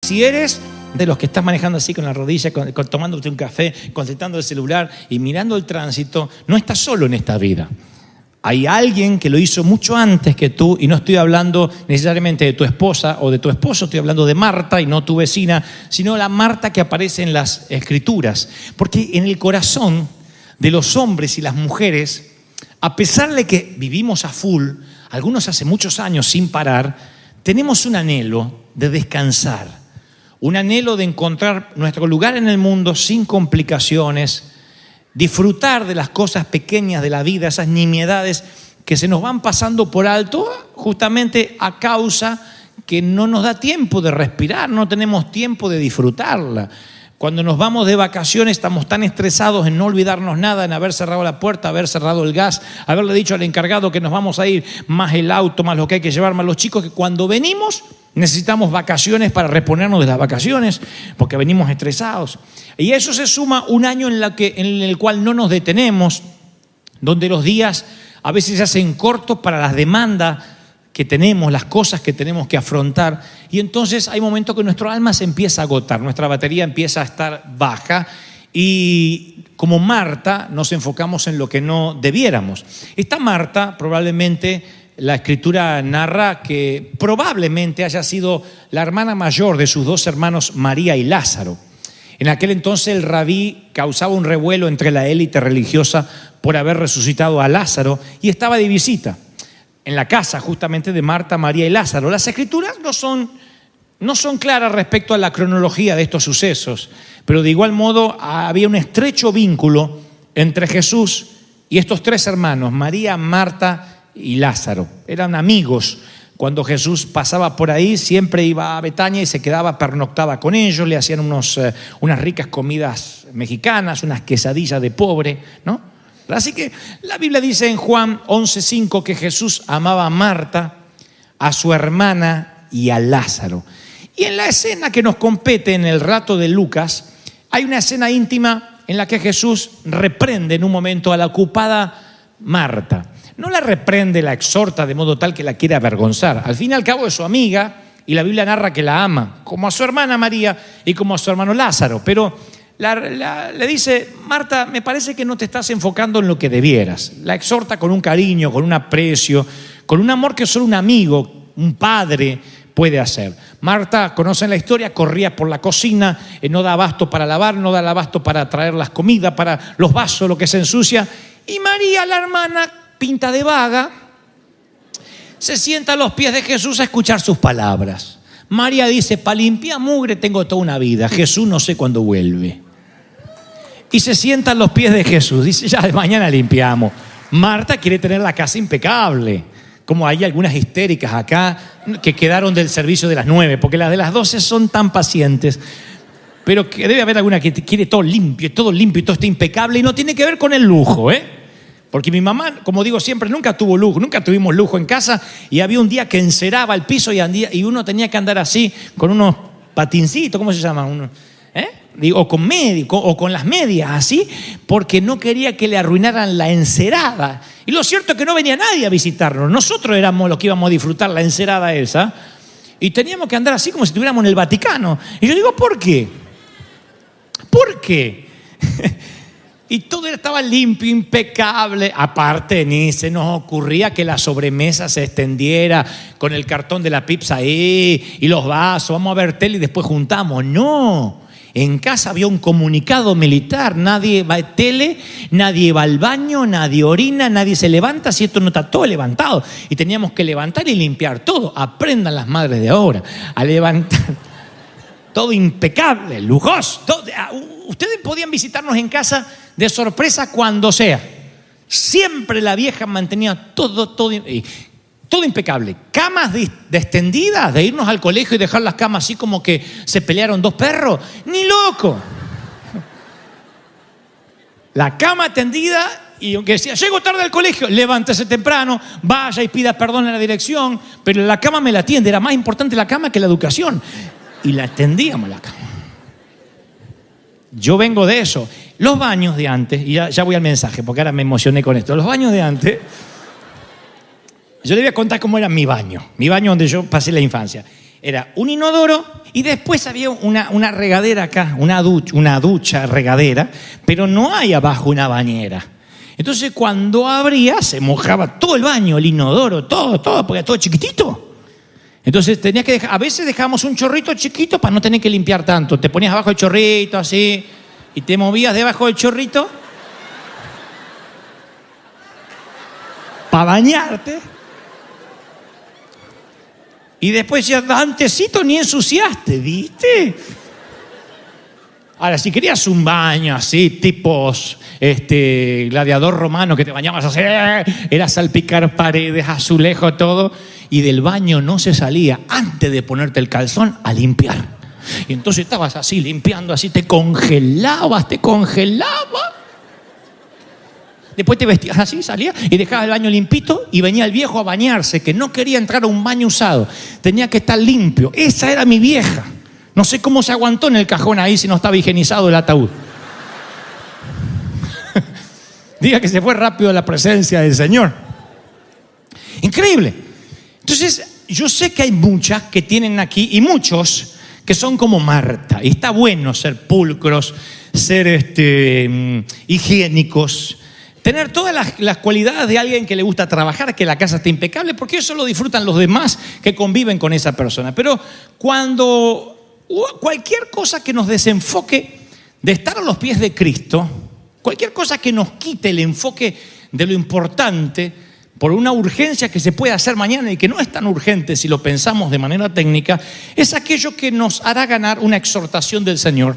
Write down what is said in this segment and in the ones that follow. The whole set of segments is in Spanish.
Si eres de los que estás manejando así con la rodilla, tomándote un café, concentrando el celular y mirando el tránsito, no estás solo en esta vida. Hay alguien que lo hizo mucho antes que tú, y no estoy hablando necesariamente de tu esposa o de tu esposo, estoy hablando de Marta y no tu vecina, sino la Marta que aparece en las Escrituras. Porque en el corazón de los hombres y las mujeres, a pesar de que vivimos a full, algunos hace muchos años sin parar, tenemos un anhelo de descansar. Un anhelo de encontrar nuestro lugar en el mundo sin complicaciones, disfrutar de las cosas pequeñas de la vida, esas nimiedades que se nos van pasando por alto justamente a causa que no nos da tiempo de respirar, no tenemos tiempo de disfrutarla. Cuando nos vamos de vacaciones estamos tan estresados en no olvidarnos nada, en haber cerrado la puerta, haber cerrado el gas, haberle dicho al encargado que nos vamos a ir, más el auto, más lo que hay que llevar, más los chicos, que cuando venimos necesitamos vacaciones para reponernos de las vacaciones porque venimos estresados. Y eso se suma un año en el cual no nos detenemos, donde los días a veces se hacen cortos para las demandas que tenemos, las cosas que tenemos que afrontar, y entonces hay momentos que nuestro alma se empieza a agotar, nuestra batería empieza a estar baja, y como Marta nos enfocamos en lo que no debiéramos. Esta Marta, probablemente la Escritura narra que probablemente haya sido la hermana mayor de sus dos hermanos María y Lázaro. En aquel entonces el rabí causaba un revuelo entre la élite religiosa por haber resucitado a Lázaro, y estaba de visita en la casa justamente de Marta, María y Lázaro. Las Escrituras no son claras respecto a la cronología de estos sucesos, pero de igual modo había un estrecho vínculo entre Jesús y estos tres hermanos, María, Marta y Lázaro. Eran amigos. Cuando Jesús pasaba por ahí, siempre iba a Betania y se quedaba, pernoctaba con ellos, le hacían unas ricas comidas mexicanas, unas quesadillas de pobre, ¿no? Así que la Biblia dice en Juan 11:5 que Jesús amaba a Marta, a su hermana y a Lázaro. Y en la escena que nos compete en el relato de Lucas, hay una escena íntima en la que Jesús reprende en un momento a la ocupada Marta. No la reprende, la exhorta de modo tal que la quiere avergonzar. Al fin y al cabo es su amiga, y la Biblia narra que la ama, como a su hermana María y como a su hermano Lázaro. Pero le dice: Marta, me parece que no te estás enfocando en lo que debieras. La exhorta con un cariño, con un aprecio, con un amor que solo un amigo, un padre puede hacer. Marta, conocen la historia, corría por la cocina, no da abasto para lavar, no da abasto para traer las comidas, para los vasos, lo que se ensucia. Y María, la hermana, pinta de vaga, se sienta a los pies de Jesús a escuchar sus palabras. María dice: para limpiar mugre tengo toda una vida, Jesús no sé cuándo vuelve. Y se sienta a los pies de Jesús, dice: ya de mañana limpiamos. Marta quiere tener la casa impecable, como hay algunas histéricas acá que quedaron del servicio de las 9, porque las de las 12 son tan pacientes. Pero que debe haber alguna que quiere todo limpio y todo esté impecable, y no tiene que ver con el lujo, Porque mi mamá, como digo siempre, nunca tuvo lujo, nunca tuvimos lujo en casa, y había un día que enceraba el piso y uno tenía que andar así con unos patincitos, ¿cómo se llaman? O con las medias así, porque no quería que le arruinaran la encerada. Y lo cierto es que no venía nadie a visitarnos, nosotros éramos los que íbamos a disfrutar la encerada esa, y teníamos que andar así como si estuviéramos en el Vaticano. Y yo digo: ¿por qué? ¿Por qué? Y todo estaba limpio, impecable. Aparte, ni se nos ocurría que la sobremesa se extendiera con el cartón de la pizza ahí y los vasos, vamos a ver tele y después juntamos. No, en casa había un comunicado militar: nadie va a tele, nadie va al baño, nadie orina, nadie se levanta si esto no está todo levantado. Y teníamos que levantar y limpiar todo. Aprendan las madres de ahora a levantar todo impecable, lujoso. Ustedes podían visitarnos en casa de sorpresa cuando sea. Siempre la vieja mantenía todo impecable. Camas extendidas, de irnos al colegio y dejar las camas así como que se pelearon dos perros. ¡Ni loco! La cama tendida, y aunque decía: llego tarde al colegio, levántese temprano, vaya y pida perdón a la dirección, pero la cama me la atiende. Era más importante la cama que la educación. Y la atendíamos la cama. Yo vengo de eso. Los baños de antes, y ya voy al mensaje porque ahora me emocioné con esto. Los baños de antes, yo le voy a contar cómo era mi baño donde yo pasé la infancia. Era un inodoro Y después había una regadera acá, una ducha regadera, pero no hay abajo una bañera. Entonces cuando abría se mojaba todo el baño, el inodoro, todo, porque era todo chiquitito. Entonces tenías que a veces dejábamos un chorrito chiquito para no tener que limpiar tanto. Te ponías abajo el chorrito así y te movías debajo del chorrito para bañarte. Y después ya antesito ni ensuciaste, ¿viste? Ahora, si querías un baño así, tipos gladiador romano, que te bañabas así, era salpicar paredes, azulejo, todo, y del baño no se salía antes de ponerte el calzón a limpiar. Y entonces estabas así limpiando, así te congelabas. Después te vestías así, salías y dejabas el baño limpito y venía el viejo a bañarse, que no quería entrar a un baño usado. Tenía que estar limpio. Esa era mi vieja. No sé cómo se aguantó en el cajón ahí si no estaba higienizado el ataúd. Diga que se fue rápido a la presencia del Señor. Increíble. Entonces, yo sé que hay muchas que tienen aquí y muchos que son como Marta. Y está bueno ser pulcros, ser higiénicos, tener todas las cualidades de alguien que le gusta trabajar, que la casa esté impecable, porque eso lo disfrutan los demás que conviven con esa persona. Pero cuando cualquier cosa que nos desenfoque de estar a los pies de Cristo, cualquier cosa que nos quite el enfoque de lo importante por una urgencia que se puede hacer mañana y que no es tan urgente si lo pensamos de manera técnica, es aquello que nos hará ganar una exhortación del Señor,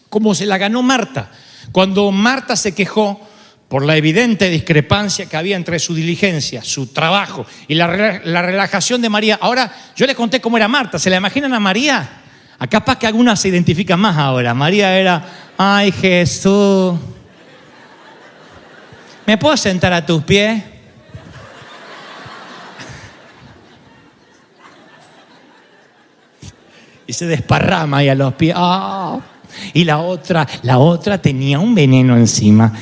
como se la ganó Marta. Cuando Marta se quejó por la evidente discrepancia que había entre su diligencia, su trabajo y la relajación de María. Ahora, yo les conté cómo era Marta. ¿Se la imaginan a María? A capaz que algunas se identifican más ahora. María era, ay Jesús, ¿me puedo sentar a tus pies? Y se desparrama ahí a los pies. ¡Oh! Y la otra tenía un veneno encima.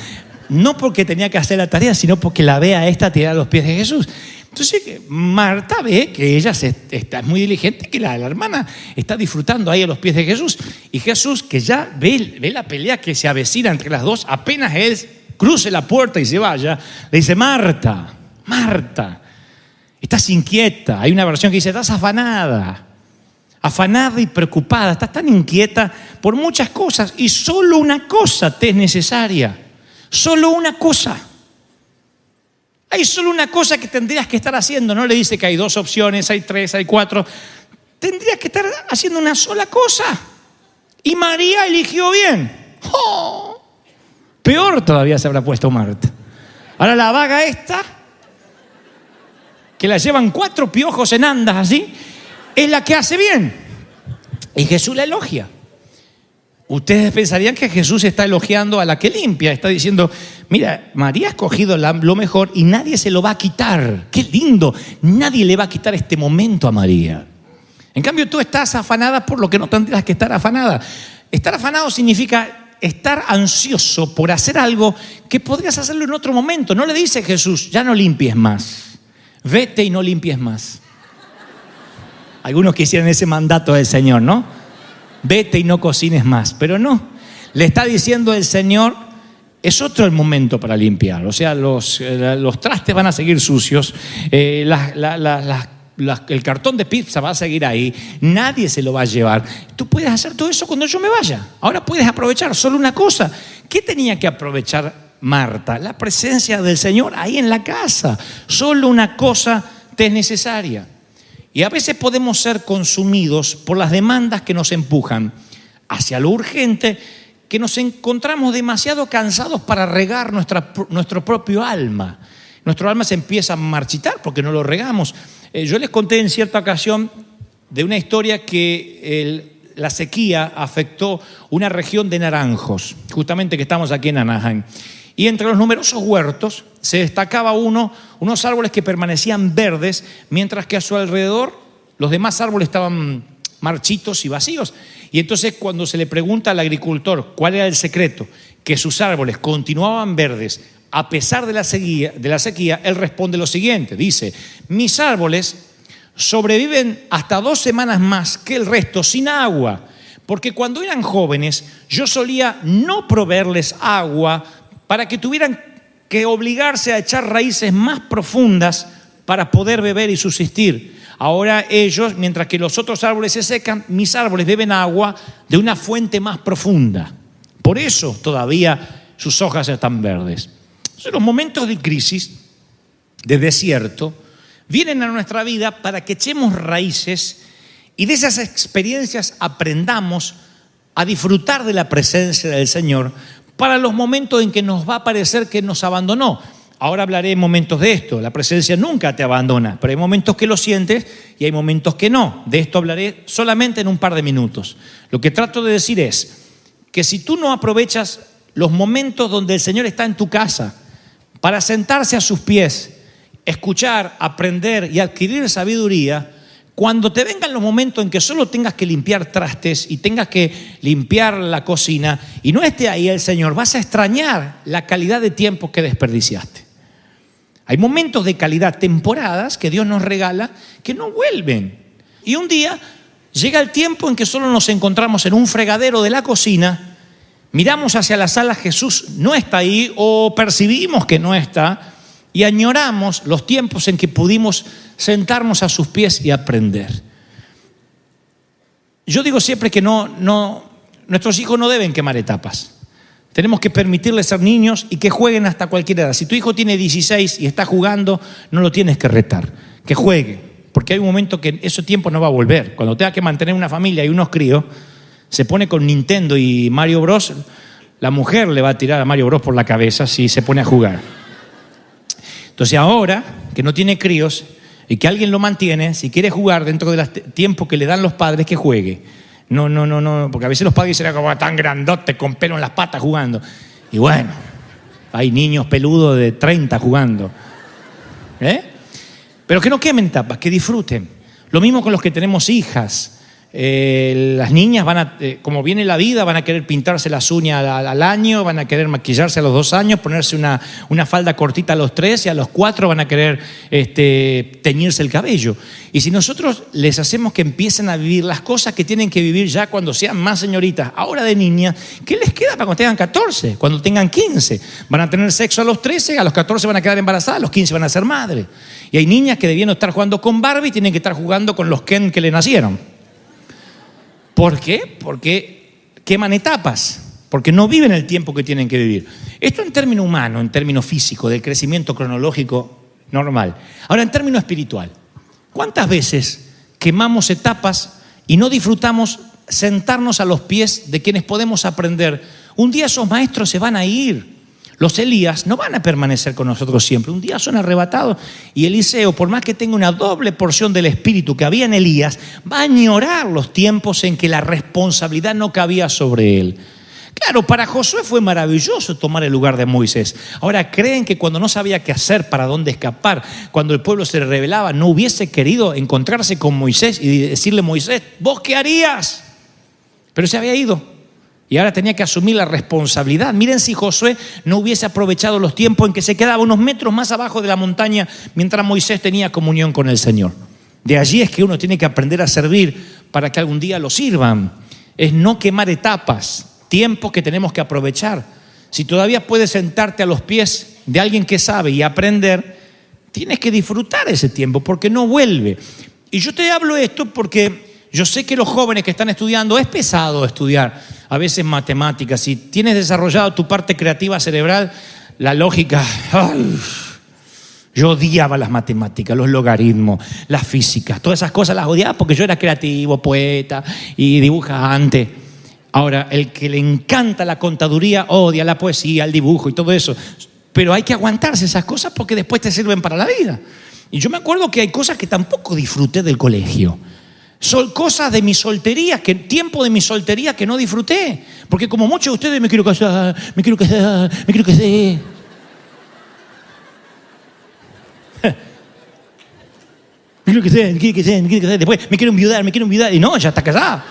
No porque tenía que hacer la tarea, sino porque la ve a esta tirar a los pies de Jesús. Entonces Marta ve que ella es muy diligente, que la hermana está disfrutando ahí a los pies de Jesús. Y Jesús, que ya ve la pelea que se avecina entre las dos, apenas él cruce la puerta y se vaya, le dice, Marta, estás inquieta. Hay una versión que dice, estás afanada y preocupada, estás tan inquieta por muchas cosas y solo una cosa te es necesaria. Solo una cosa. Hay solo una cosa que tendrías que estar haciendo. No le dice que hay 2 opciones, hay 3, hay 4. Tendrías que estar haciendo una sola cosa. Y María eligió bien. ¡Oh! Peor todavía se habrá puesto Marta. Ahora la vaga esta, que la llevan 4 piojos en andas así, es la que hace bien. Y Jesús la elogia. Ustedes pensarían que Jesús está elogiando a la que limpia. Está diciendo, mira, María ha escogido lo mejor y nadie se lo va a quitar. ¡Qué lindo! Nadie le va a quitar este momento a María. En cambio, tú estás afanada por lo que no tendrías que estar afanada. Estar afanado significa estar ansioso por hacer algo que podrías hacerlo en otro momento. No le dice Jesús, ya no limpies más. Vete y no limpies más. Algunos quisieran ese mandato del Señor, ¿no? Vete y no cocines más. Pero no, le está diciendo el Señor, es otro el momento para limpiar. O sea, los trastes van a seguir sucios, el cartón de pizza va a seguir ahí, nadie se lo va a llevar. Tú puedes hacer todo eso cuando yo me vaya. Ahora puedes aprovechar solo una cosa. ¿Qué tenía que aprovechar Marta? La presencia del Señor ahí en la casa. Solo una cosa te es necesaria. Y a veces podemos ser consumidos por las demandas que nos empujan hacia lo urgente, que nos encontramos demasiado cansados para regar nuestro propio alma. Nuestro alma se empieza a marchitar porque no lo regamos. Yo les conté en cierta ocasión de una historia que la sequía afectó una región de naranjos, justamente que estamos aquí en Anaheim. Y entre los numerosos huertos se destacaba unos árboles que permanecían verdes, mientras que a su alrededor los demás árboles estaban marchitos y vacíos. Y entonces cuando se le pregunta al agricultor cuál era el secreto, que sus árboles continuaban verdes a pesar de la sequía, él responde lo siguiente, dice, mis árboles sobreviven hasta 2 semanas más que el resto sin agua. Porque cuando eran jóvenes, yo solía no proveerles agua para que tuvieran que obligarse a echar raíces más profundas para poder beber y subsistir. Ahora ellos, mientras que los otros árboles se secan, mis árboles beben agua de una fuente más profunda. Por eso todavía sus hojas están verdes. Entonces, los momentos de crisis, de desierto, vienen a nuestra vida para que echemos raíces y de esas experiencias aprendamos a disfrutar de la presencia del Señor para los momentos en que nos va a parecer que nos abandonó. Ahora hablaré en momentos de esto. La presencia nunca te abandona, pero hay momentos que lo sientes y hay momentos que no. De esto hablaré solamente en un par de minutos. Lo que trato de decir es que si tú no aprovechas los momentos donde el Señor está en tu casa para sentarse a sus pies, escuchar, aprender y adquirir sabiduría, cuando te vengan los momentos en que solo tengas que limpiar trastes y tengas que limpiar la cocina y no esté ahí el Señor, vas a extrañar la calidad de tiempo que desperdiciaste. Hay momentos de calidad, temporadas que Dios nos regala que no vuelven. Y un día llega el tiempo en que solo nos encontramos en un fregadero de la cocina, miramos hacia la sala, Jesús no está ahí o percibimos que no está y añoramos los tiempos en que pudimos sentarnos a sus pies y aprender. Yo digo siempre que nuestros hijos no deben quemar etapas. Tenemos que permitirles ser niños y que jueguen hasta cualquier edad. Si tu hijo tiene 16 y está jugando, no lo tienes que retar, que juegue, porque hay un momento que ese tiempo no va a volver. Cuando tenga que mantener una familia y unos críos, se pone con Nintendo y Mario Bros. La mujer le va a tirar a Mario Bros por la cabeza si se pone a jugar. Entonces ahora que no tiene críos y que alguien lo mantiene, si quiere jugar dentro del tiempo que le dan los padres, que juegue. No, porque a veces los padres dicen como tan grandote con pelo en las patas jugando. Y bueno, hay niños peludos de 30 jugando. Pero que no quemen etapas, que disfruten. Lo mismo con los que tenemos hijas. Las niñas como viene la vida, van a querer pintarse las uñas al año, van a querer maquillarse a los 2 años, ponerse una falda cortita a los 3 y a los 4 van a querer teñirse el cabello. Y si nosotros les hacemos que empiecen a vivir las cosas que tienen que vivir ya cuando sean más señoritas, ahora de niñas, ¿qué les queda para cuando tengan 14? Cuando tengan 15, van a tener sexo a los 13, a los 14 van a quedar embarazadas, a los 15 van a ser madres. Y hay niñas que debiendo estar jugando con Barbie tienen que estar jugando con los Ken que le nacieron. ¿Por qué? Porque queman etapas, porque no viven el tiempo que tienen que vivir. Esto en término humano, en término físico, del crecimiento cronológico normal. Ahora, en término espiritual, ¿cuántas veces quemamos etapas y no disfrutamos sentarnos a los pies de quienes podemos aprender? Un día esos maestros se van a ir. Los Elías no van a permanecer con nosotros siempre. Un día son arrebatados y Eliseo, por más que tenga una doble porción del espíritu que había en Elías, va a añorar los tiempos en que la responsabilidad no cabía sobre él. Claro, para Josué fue maravilloso tomar el lugar de Moisés. Ahora, ¿creen que cuando no sabía qué hacer, para dónde escapar, cuando el pueblo se rebelaba, no hubiese querido encontrarse con Moisés y decirle: Moisés, ¿vos qué harías? Pero se había ido. Y ahora tenía que asumir la responsabilidad. Miren si Josué no hubiese aprovechado los tiempos en que se quedaba unos metros más abajo de la montaña mientras Moisés tenía comunión con el Señor. De allí es que uno tiene que aprender a servir para que algún día lo sirvan. Es no quemar etapas, tiempos que tenemos que aprovechar. Si todavía puedes sentarte a los pies de alguien que sabe y aprender, tienes que disfrutar ese tiempo porque no vuelve. Y yo te hablo esto porque yo sé que los jóvenes que están estudiando, es pesado estudiar a veces matemáticas. Si tienes desarrollado tu parte creativa cerebral, la lógica, yo odiaba las matemáticas, los logaritmos, las físicas, todas esas cosas las odiaba porque yo era creativo, poeta y dibujante. Ahora, el que le encanta la contaduría odia la poesía, el dibujo y todo eso. Pero hay que aguantarse esas cosas porque después te sirven para la vida. Y yo me acuerdo que hay cosas que tampoco disfruté del colegio. Son cosas de mi soltería, tiempo de mi soltería que no disfruté. Porque como muchos de ustedes me quiero casar. Me quiero casar. Después me quiero enviudar. Y no, ya está casada.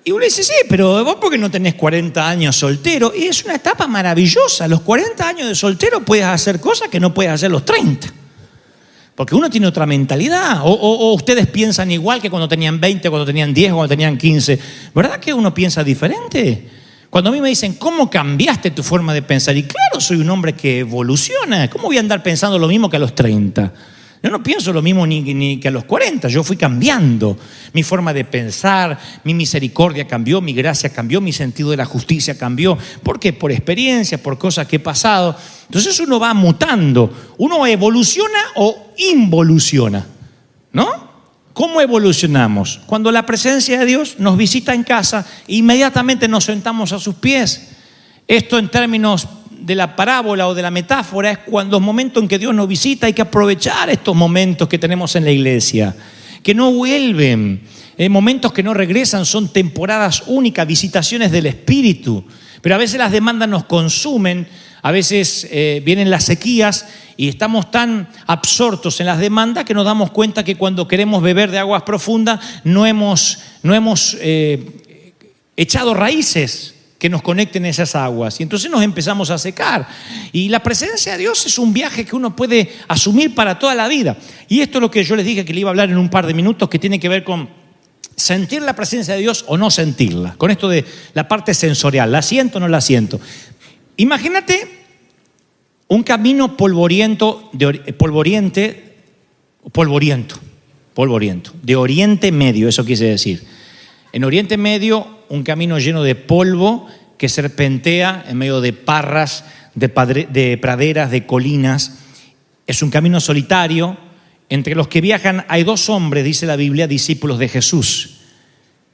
Y uno dice, sí, pero vos porque no tenés 40 años soltero. Y es una etapa maravillosa. Los 40 años de soltero puedes hacer cosas que no puedes hacer los 30. Porque uno tiene otra mentalidad. O ustedes piensan igual que cuando tenían 20, cuando tenían 10, cuando tenían 15. ¿Verdad que uno piensa diferente? Cuando a mí me dicen, ¿cómo cambiaste tu forma de pensar? Y claro, soy un hombre que evoluciona. ¿Cómo voy a andar pensando lo mismo que a los 30? Yo no pienso lo mismo ni que a los 40. Yo fui cambiando. Mi forma de pensar, mi misericordia cambió, mi gracia cambió, mi sentido de la justicia cambió. ¿Por qué? Por experiencias, por cosas que he pasado. Entonces uno va mutando. Uno evoluciona o involuciona, ¿no? ¿Cómo evolucionamos? Cuando la presencia de Dios nos visita en casa, inmediatamente nos sentamos a sus pies. Esto en términos de la parábola o de la metáfora es cuando los momentos en que Dios nos visita hay que aprovechar estos momentos que tenemos en la iglesia, que no vuelven, momentos que no regresan, son temporadas únicas, visitaciones del Espíritu. Pero a veces las demandas nos consumen, a veces vienen las sequías y estamos tan absortos en las demandas que nos damos cuenta que cuando queremos beber de aguas profundas no hemos echado raíces que nos conecten esas aguas. Y entonces nos empezamos a secar. Y la presencia de Dios es un viaje que uno puede asumir para toda la vida. Y esto es lo que yo les dije que le iba a hablar en un par de minutos, que tiene que ver con sentir la presencia de Dios o no sentirla. Con esto de la parte sensorial, ¿la siento o no la siento? Imagínate un camino polvoriento, de Oriente Medio, eso quise decir. En Oriente Medio, un camino lleno de polvo que serpentea en medio de parras, de praderas, de colinas. Es un camino solitario. Entre los que viajan hay dos hombres, dice la Biblia, discípulos de Jesús.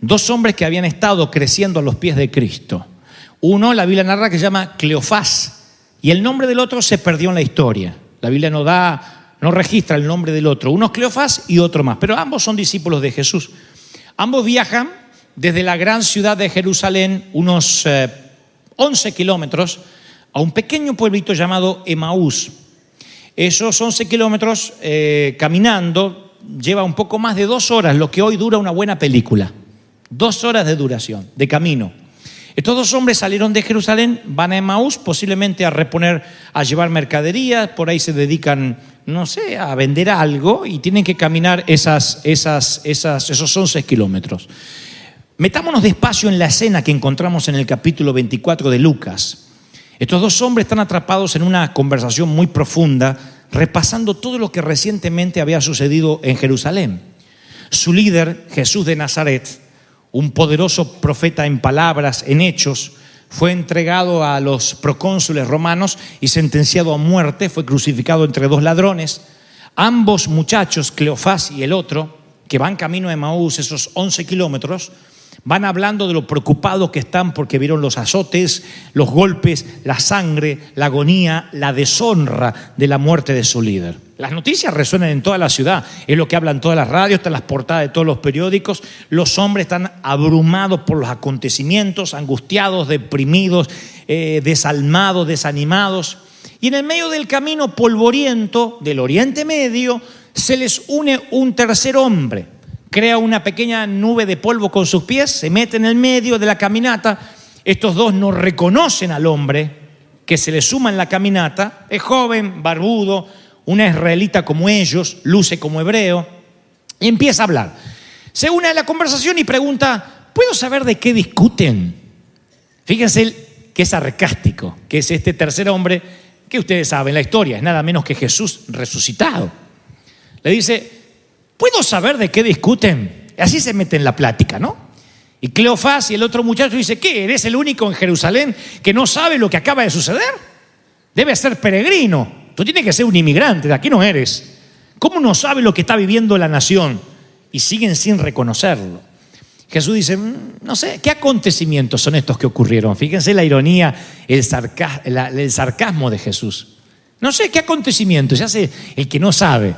Dos hombres que habían estado creciendo a los pies de Cristo. Uno, la Biblia narra, que se llama Cleofás, y el nombre del otro se perdió en la historia. La Biblia no registra el nombre del otro. Uno es Cleofás y otro más, pero ambos son discípulos de Jesús. Ambos viajan desde la gran ciudad de Jerusalén, unos 11 kilómetros, a un pequeño pueblito llamado Emaús. Esos 11 kilómetros caminando lleva un poco más de 2 horas, lo que hoy dura una buena película. 2 horas de duración, de camino. Estos dos hombres salieron de Jerusalén, van a Emaús, posiblemente a llevar mercadería, por ahí se dedican, no sé, a vender algo y tienen que caminar esos 11 kilómetros. Metámonos despacio en la escena que encontramos en el capítulo 24 de Lucas. Estos dos hombres están atrapados en una conversación muy profunda, repasando todo lo que recientemente había sucedido en Jerusalén. Su líder, Jesús de Nazaret, un poderoso profeta en palabras, en hechos, fue entregado a los procónsules romanos y sentenciado a muerte, fue crucificado entre dos ladrones. Ambos muchachos, Cleofás y el otro, que van camino a Emaús, esos 11 kilómetros, van hablando de lo preocupados que están porque vieron los azotes, los golpes, la sangre, la agonía, la deshonra de la muerte de su líder. Las noticias resuenan en toda la ciudad, es lo que hablan todas las radios, están las portadas de todos los periódicos. Los hombres están abrumados por los acontecimientos, angustiados, deprimidos, desalmados, desanimados. Y en el medio del camino polvoriento del Oriente Medio se les une un tercer hombre. Crea una pequeña nube de polvo con sus pies, se mete en el medio de la caminata. Estos dos no reconocen al hombre que se les suma en la caminata. Es joven, barbudo, una israelita como ellos, luce como hebreo, y empieza a hablar. Se une a la conversación y pregunta, ¿puedo saber de qué discuten? Fíjense que es sarcástico, que es este tercer hombre, que ustedes saben la historia, es nada menos que Jesús resucitado. Le dice, ¿puedo saber de qué discuten? Así se mete en la plática, ¿no? Y Cleofás y el otro muchacho dice, ¿qué? ¿Eres el único en Jerusalén que no sabe lo que acaba de suceder? Debe ser peregrino. Tú tienes que ser un inmigrante, de aquí no eres. ¿Cómo no sabe lo que está viviendo la nación? Y siguen sin reconocerlo. Jesús dice, no sé, ¿qué acontecimientos son estos que ocurrieron? Fíjense la ironía, el sarcasmo de Jesús. No sé, ¿qué acontecimientos? Se hace el que no sabe.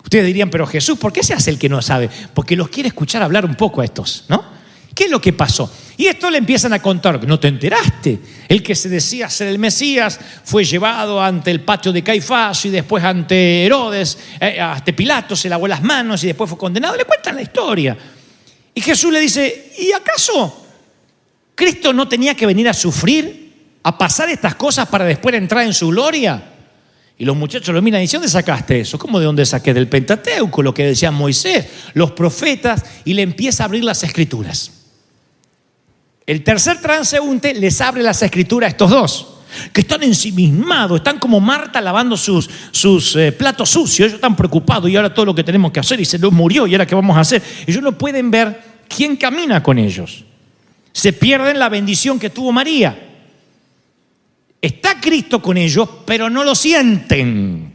Ustedes dirían, pero Jesús, ¿por qué se hace el que no sabe? Porque los quiere escuchar hablar un poco a estos, ¿no? ¿Qué es lo que pasó? Y esto le empiezan a contar, ¿no te enteraste? El que se decía ser el Mesías fue llevado ante el patio de Caifás y después ante Herodes, ante Pilato, se lavó las manos y después fue condenado. Le cuentan la historia. Y Jesús le dice, ¿y acaso Cristo no tenía que venir a sufrir, a pasar estas cosas para después entrar en su gloria? Y los muchachos lo miran y dicen, ¿dónde sacaste eso? ¿Cómo de dónde saqué? Del Pentateuco, lo que decía Moisés, los profetas, y le empieza a abrir las escrituras. El tercer transeúnte les abre las escrituras a estos dos, que están ensimismados, están como Marta lavando sus platos sucios. Ellos están preocupados y ahora todo lo que tenemos que hacer, y se nos murió, y ahora qué vamos a hacer. Ellos no pueden ver quién camina con ellos. Se pierden la bendición que tuvo María. Está Cristo con ellos, pero no lo sienten,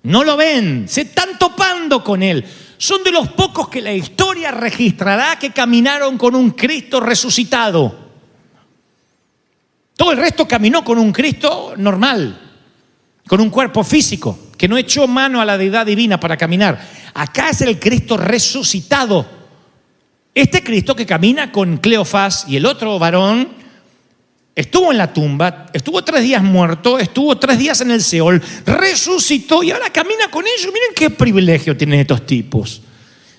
no lo ven, se están topando con Él. Son de los pocos que la historia registrará que caminaron con un Cristo resucitado. Todo el resto caminó con un Cristo normal, con un cuerpo físico, que no echó mano a la deidad divina para caminar. Acá es el Cristo resucitado. Este Cristo que camina con Cleofás y el otro varón, estuvo en la tumba, estuvo 3 días muerto, estuvo 3 días en el Seol, resucitó y ahora camina con ellos. Miren qué privilegio tienen estos tipos.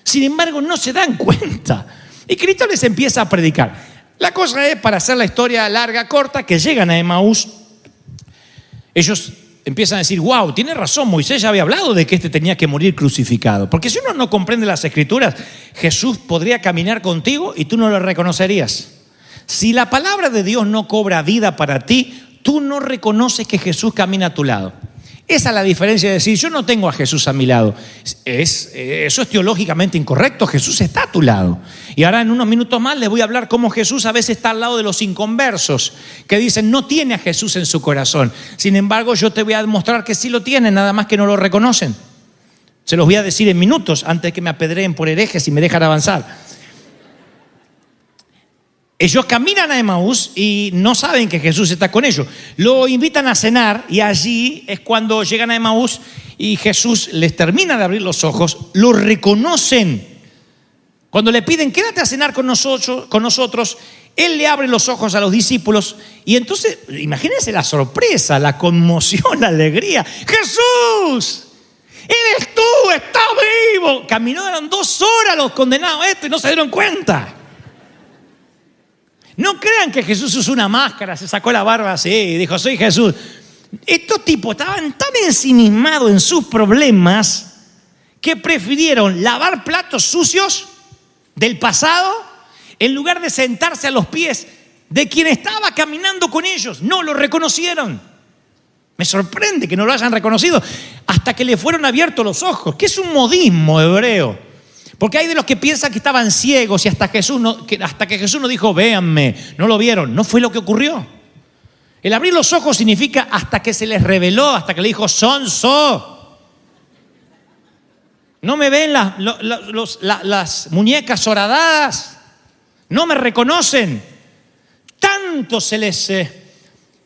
Sin embargo, no se dan cuenta. Y Cristo les empieza a predicar. La cosa es, para hacer la historia larga, corta, que llegan a Emaús. Ellos empiezan a decir, wow, tiene razón, Moisés ya había hablado de que este tenía que morir crucificado. Porque si uno no comprende las escrituras, Jesús podría caminar contigo y tú no lo reconocerías. Si la palabra de Dios no cobra vida para ti, tú no reconoces que Jesús camina a tu lado. Esa es la diferencia de decir, yo no tengo a Jesús a mi lado. Eso es teológicamente incorrecto. Jesús está a tu lado. Y ahora en unos minutos más les voy a hablar cómo Jesús a veces está al lado de los inconversos, que dicen no tiene a Jesús en su corazón. Sin embargo, yo te voy a demostrar que sí lo tienen, nada más que no lo reconocen. Se los voy a decir en minutos antes de que me apedreen por herejes y me dejan avanzar. Ellos caminan a Emaús y no saben que Jesús está con ellos. Lo invitan a cenar y allí es cuando llegan a Emaús y Jesús les termina de abrir los ojos, lo reconocen. Cuando le piden, quédate a cenar con nosotros, Él le abre los ojos a los discípulos y entonces, imagínense la sorpresa, la conmoción, la alegría. ¡Jesús! ¡Eres tú! ¡Estás vivo! Caminaron 2 horas los condenados y no se dieron cuenta. No crean que Jesús usó una máscara, se sacó la barba así y dijo, soy Jesús. Estos tipos estaban tan ensimismados en sus problemas que prefirieron lavar platos sucios del pasado en lugar de sentarse a los pies de quien estaba caminando con ellos. No lo reconocieron. Me sorprende que no lo hayan reconocido hasta que le fueron abiertos los ojos, que es un modismo hebreo. Porque hay de los que piensan que estaban ciegos y hasta que Jesús no dijo, véanme, no lo vieron. No fue lo que ocurrió. El abrir los ojos significa hasta que se les reveló, hasta que le dijo, sonso. No me ven las muñecas horadadas. No me reconocen. Tanto se les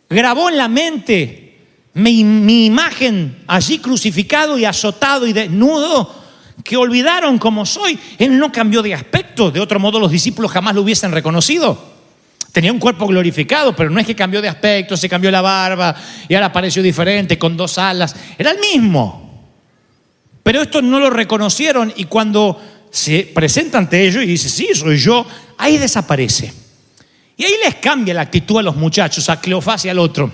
grabó en la mente mi imagen allí crucificado y azotado y desnudo, que olvidaron cómo soy. Él no cambió de aspecto. De otro modo los discípulos jamás lo hubiesen reconocido. Tenía un cuerpo glorificado, pero no es que cambió de aspecto, se cambió la barba y ahora apareció diferente con 2 alas. Era el mismo. Pero estos no lo reconocieron y cuando se presenta ante ellos y dice, sí, soy yo, ahí desaparece. Y ahí les cambia la actitud a los muchachos, a Cleofás y al otro.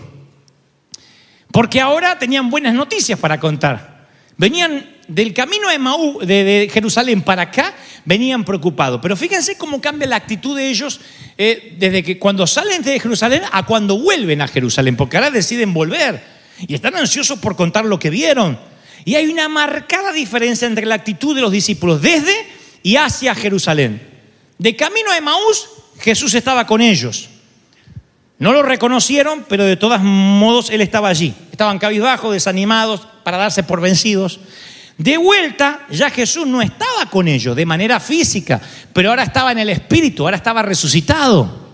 Porque ahora tenían buenas noticias para contar. Venían del camino de Jerusalén para acá, venían preocupados. Pero fíjense cómo cambia la actitud de ellos desde que cuando salen de Jerusalén a cuando vuelven a Jerusalén, porque ahora deciden volver y están ansiosos por contar lo que vieron. Y hay una marcada diferencia entre la actitud de los discípulos desde y hacia Jerusalén. De camino a Emaús, Jesús estaba con ellos. No lo reconocieron, pero de todos modos Él estaba allí. Estaban cabizbajos, desanimados, para darse por vencidos. De vuelta, ya Jesús no estaba con ellos de manera física, pero ahora estaba en el Espíritu, ahora estaba resucitado.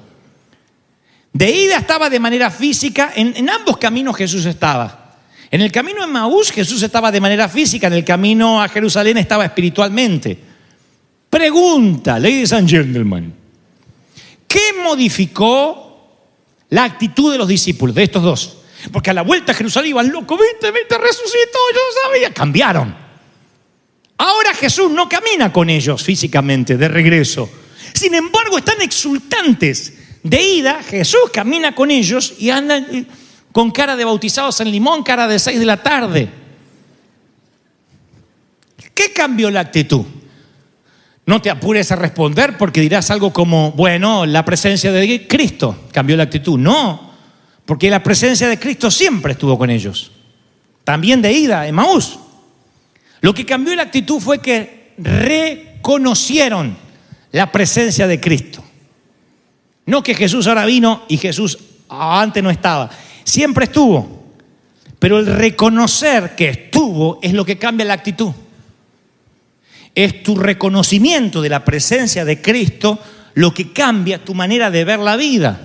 De ida estaba de manera física, en ambos caminos Jesús estaba. En el camino a Emaús Jesús estaba de manera física, en el camino a Jerusalén estaba espiritualmente. Pregunta, ladies and gentlemen, ¿qué modificó la actitud de los discípulos, de estos dos? Porque a la vuelta a Jerusalén iban locos, viste, resucitó, yo no sabía. Cambiaron. Ahora Jesús no camina con ellos físicamente de regreso. Sin embargo, están exultantes. De ida, Jesús camina con ellos y andan con cara de bautizados en Limón, cara de 6 de la tarde. ¿Qué cambió la actitud? No te apures a responder porque dirás algo como, bueno, la presencia de Cristo cambió la actitud. No, porque la presencia de Cristo siempre estuvo con ellos. También de ida, Emaús. Lo que cambió la actitud fue que reconocieron la presencia de Cristo. No que Jesús ahora vino y Jesús antes no estaba. Siempre estuvo. Pero el reconocer que estuvo es lo que cambia la actitud. Es tu reconocimiento de la presencia de Cristo lo que cambia tu manera de ver la vida.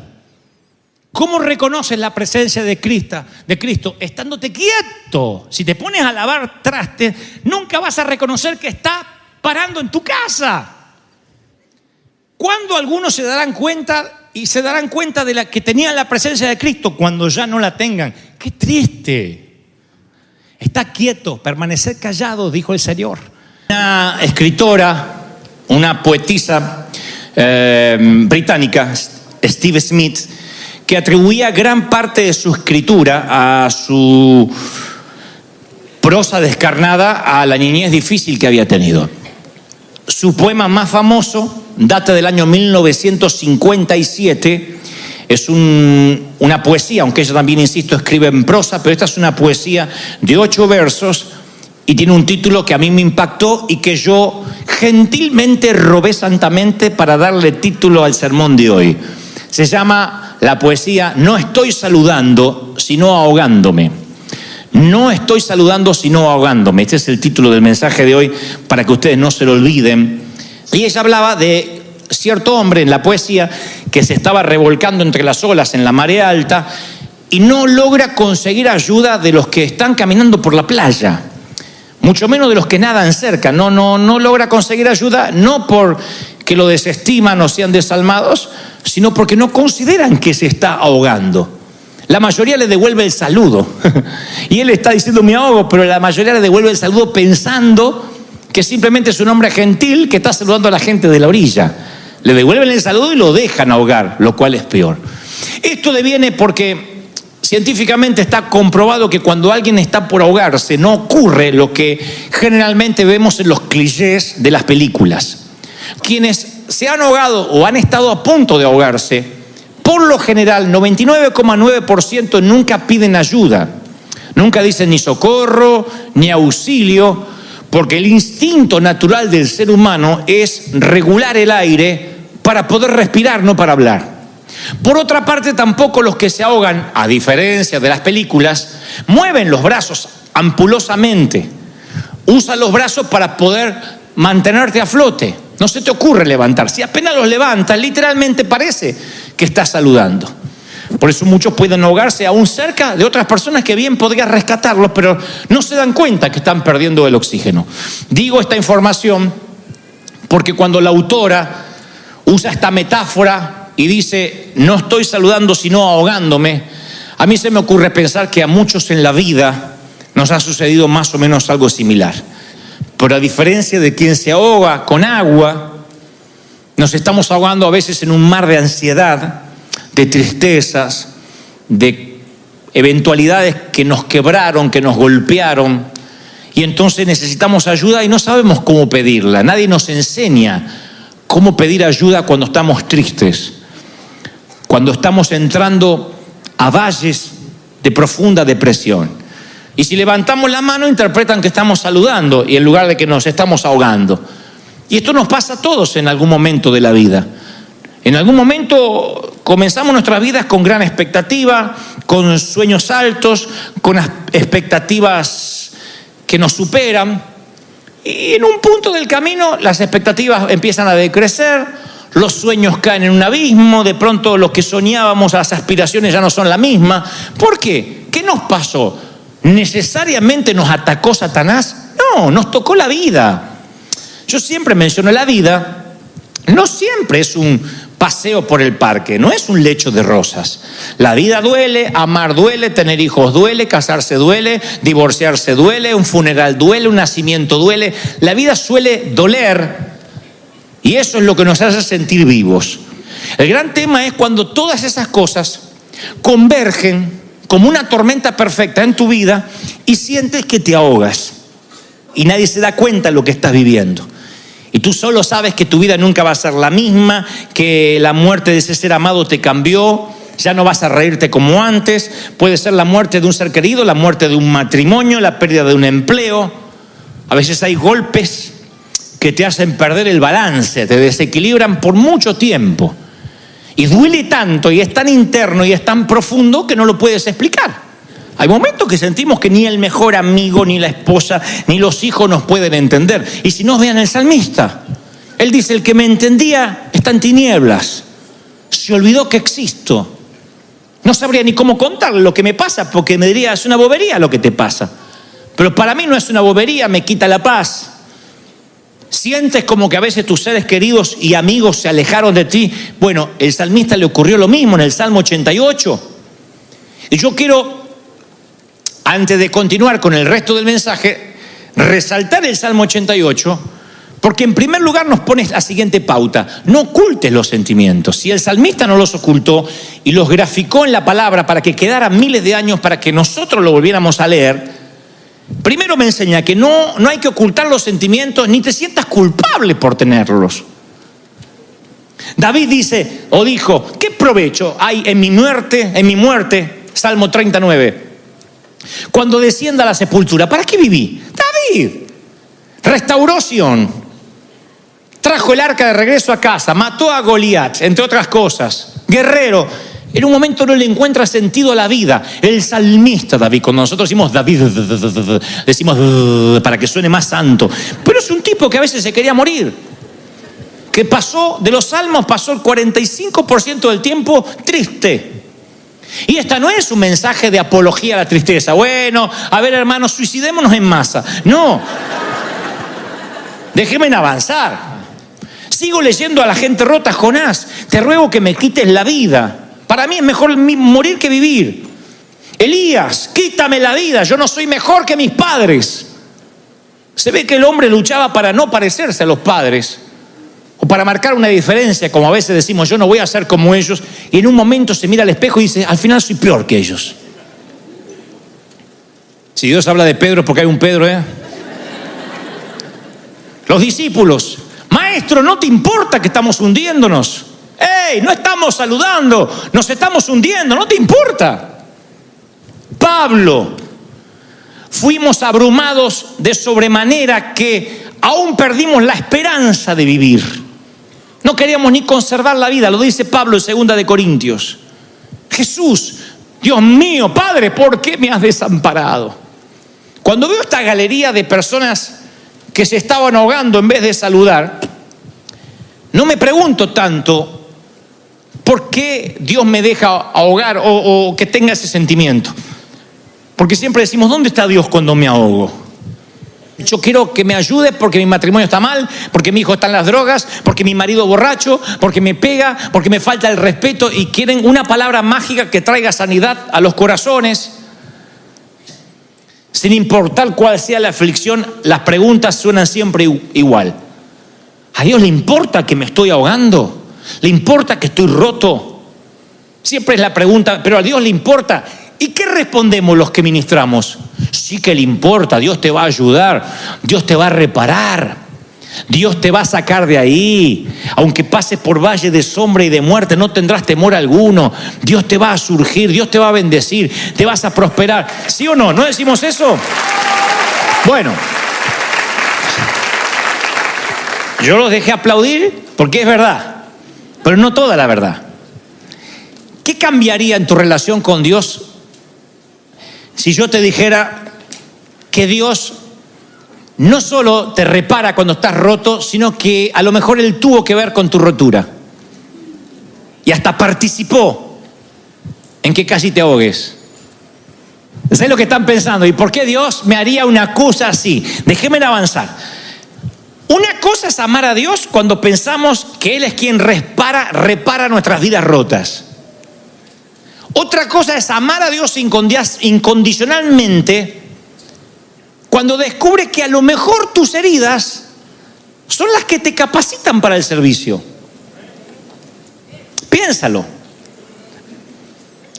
¿Cómo reconoces la presencia de Cristo? Estándote quieto. Si te pones a lavar trastes, nunca vas a reconocer que está parando en tu casa. ¿Cuándo algunos se darán cuenta de la que tenían la presencia de Cristo cuando ya no la tengan? ¡Qué triste! Está quieto, permanecer callado, dijo el Señor. Una escritora, una poetisa británica, Steve Smith, que atribuía gran parte de su escritura a su prosa descarnada a la niñez difícil que había tenido. Su poema más famoso data del año 1957. Es una poesía, aunque ella también, insisto, escribe en prosa, pero esta es una poesía de 8 versos y tiene un título que a mí me impactó y que yo gentilmente robé santamente para darle título al sermón de hoy. Se llama la poesía No estoy saludando, sino ahogándome. No estoy saludando, sino ahogándome. Este es el título del mensaje de hoy para que ustedes no se lo olviden. Y ella hablaba de cierto hombre en la poesía que se estaba revolcando entre las olas en la marea alta y no logra conseguir ayuda de los que están caminando por la playa, mucho menos de los que nadan cerca. No logra conseguir ayuda, no porque lo desestiman o sean desalmados, sino porque no consideran que se está ahogando. La mayoría le devuelve el saludo y él está diciendo me ahogo, pero la mayoría le devuelve el saludo pensando que simplemente es un hombre gentil que está saludando a la gente de la orilla. Le devuelven el saludo y lo dejan ahogar, lo cual es peor. Esto deviene porque científicamente está comprobado que cuando alguien está por ahogarse no ocurre lo que generalmente vemos en los clichés de las películas. Quienes se han ahogado o han estado a punto de ahogarse, por lo general 99,9% nunca piden ayuda, nunca dicen ni socorro ni auxilio, porque el instinto natural del ser humano es regular el aire para poder respirar, no para hablar. Por otra parte, tampoco los que se ahogan, a diferencia de las películas, mueven los brazos ampulosamente. Usan los brazos para poder mantenerte a flote. No se te ocurre levantar. Si apenas los levantas, literalmente parece que estás saludando. Por eso muchos pueden ahogarse aún cerca de otras personas que bien podrían rescatarlos, pero no se dan cuenta que están perdiendo el oxígeno. Digo esta información porque cuando la autora usa esta metáfora y dice, no estoy saludando sino ahogándome, a mí se me ocurre pensar que a muchos en la vida nos ha sucedido más o menos algo similar. Pero a diferencia de quien se ahoga con agua, nos estamos ahogando a veces en un mar de ansiedad, de tristezas, de eventualidades que nos quebraron, que nos golpearon, y entonces necesitamos ayuda y no sabemos cómo pedirla. Nadie nos enseña cómo pedir ayuda cuando estamos tristes, cuando estamos entrando a valles de profunda depresión. Y si levantamos la mano, interpretan que estamos saludando y en lugar de que nos estamos ahogando. Y esto nos pasa a todos en algún momento de la vida. En algún momento comenzamos nuestras vidas con gran expectativa, con sueños altos, con expectativas que nos superan. Y en un punto del camino las expectativas empiezan a decrecer, los sueños caen en un abismo, de pronto lo que soñábamos, las aspiraciones ya no son la misma. ¿Por qué? ¿Qué nos pasó? ¿Necesariamente nos atacó Satanás? No, nos tocó la vida. Yo siempre menciono la vida, no siempre es un paseo por el parque, no es un lecho de rosas. La vida duele, amar duele, tener hijos duele, casarse duele, divorciarse duele, un funeral duele, un nacimiento duele. La vida suele doler y eso es lo que nos hace sentir vivos. El gran tema es cuando todas esas cosas convergen como una tormenta perfecta en tu vida y sientes que te ahogas. Y nadie se da cuenta de lo que estás viviendo. Y tú solo sabes que tu vida nunca va a ser la misma, que la muerte de ese ser amado te cambió, ya no vas a reírte como antes. Puede ser la muerte de un ser querido, la muerte de un matrimonio, la pérdida de un empleo. A veces hay golpes que te hacen perder el balance, te desequilibran por mucho tiempo. Y duele tanto y es tan interno y es tan profundo que no lo puedes explicar. Hay momentos que sentimos que ni el mejor amigo, ni la esposa, ni los hijos nos pueden entender. Y si no, vean el salmista. Él dice, el que me entendía está en tinieblas. Se olvidó que existo. No sabría ni cómo contarle lo que me pasa, porque me diría, es una bobería lo que te pasa. Pero para mí no es una bobería, me quita la paz. Sientes como que a veces tus seres queridos y amigos se alejaron de ti. Bueno, el salmista le ocurrió lo mismo en el Salmo 88. Y yo quiero, antes de continuar con el resto del mensaje, resaltar el Salmo 88, porque en primer lugar nos pone la siguiente pauta: no ocultes los sentimientos. Si el salmista no los ocultó y los graficó en la palabra para que quedaran miles de años para que nosotros lo volviéramos a leer, primero me enseña que no hay que ocultar los sentimientos ni te sientas culpable por tenerlos. David dice o dijo, ¿qué provecho hay en mi muerte? Salmo 39. Cuando descienda a la sepultura, ¿para qué viví? David restauró Sión, trajo el arca de regreso a casa, mató a Goliat, entre otras cosas. Guerrero. En un momento no le encuentra sentido a la vida. El salmista David, cuando nosotros decimos David, decimos para que suene más santo. Pero es un tipo que a veces se quería morir. Que pasó, de los salmos, pasó el 45% del tiempo triste. Y esta no es un mensaje de apología a la tristeza. Bueno, a ver, hermanos, suicidémonos en masa. No. Déjenme avanzar. Sigo leyendo a la gente rota. Jonás, te ruego que me quites la vida. Para mí es mejor morir que vivir. Elías, quítame la vida, yo no soy mejor que mis padres. Se ve que el hombre luchaba para no parecerse a los padres, o para marcar una diferencia, como a veces decimos, yo no voy a ser como ellos, y en un momento se mira al espejo y dice, al final soy peor que ellos. Si Dios habla de Pedro, porque hay un Pedro, Los discípulos, maestro, ¿no te importa que estamos hundiéndonos? ¡Ey! No estamos saludando, nos estamos hundiendo, ¿no te importa? Pablo, fuimos abrumados de sobremanera que aún perdimos la esperanza de vivir. No queríamos ni conservar la vida, lo dice Pablo en 2 de Corintios. Jesús, Dios mío, Padre, ¿por qué me has desamparado? Cuando veo esta galería de personas que se estaban ahogando en vez de saludar, no me pregunto tanto ¿por qué Dios me deja ahogar o que tenga ese sentimiento? Porque siempre decimos, ¿dónde está Dios cuando me ahogo? Yo quiero que me ayude porque mi matrimonio está mal, porque mi hijo está en las drogas, porque mi marido es borracho, porque me pega, porque me falta el respeto, y quieren una palabra mágica que traiga sanidad a los corazones. Sin importar cuál sea la aflicción, las preguntas suenan siempre igual. ¿A Dios le importa que me estoy ahogando? ¿Le importa que estoy roto? Siempre es la pregunta, pero a Dios le importa. ¿Y qué respondemos los que ministramos? Sí que le importa, Dios te va a ayudar, Dios te va a reparar, Dios te va a sacar de ahí. Aunque pases por valle de sombra y de muerte, no tendrás temor alguno. Dios te va a surgir, Dios te va a bendecir, te vas a prosperar. ¿Sí o no? ¿No decimos eso? Bueno, yo los dejé aplaudir porque es verdad, pero no toda la verdad. ¿Qué cambiaría en tu relación con Dios si yo te dijera que Dios no solo te repara cuando estás roto, sino que a lo mejor Él tuvo que ver con tu rotura y hasta participó en que casi te ahogues? ¿Sabes lo que están pensando? ¿Y por qué Dios me haría una cosa así? Déjenme avanzar. Una cosa es amar a Dios cuando pensamos que Él es quien repara nuestras vidas rotas. Otra cosa es amar a Dios incondicionalmente cuando descubres que a lo mejor tus heridas son las que te capacitan para el servicio. Piénsalo.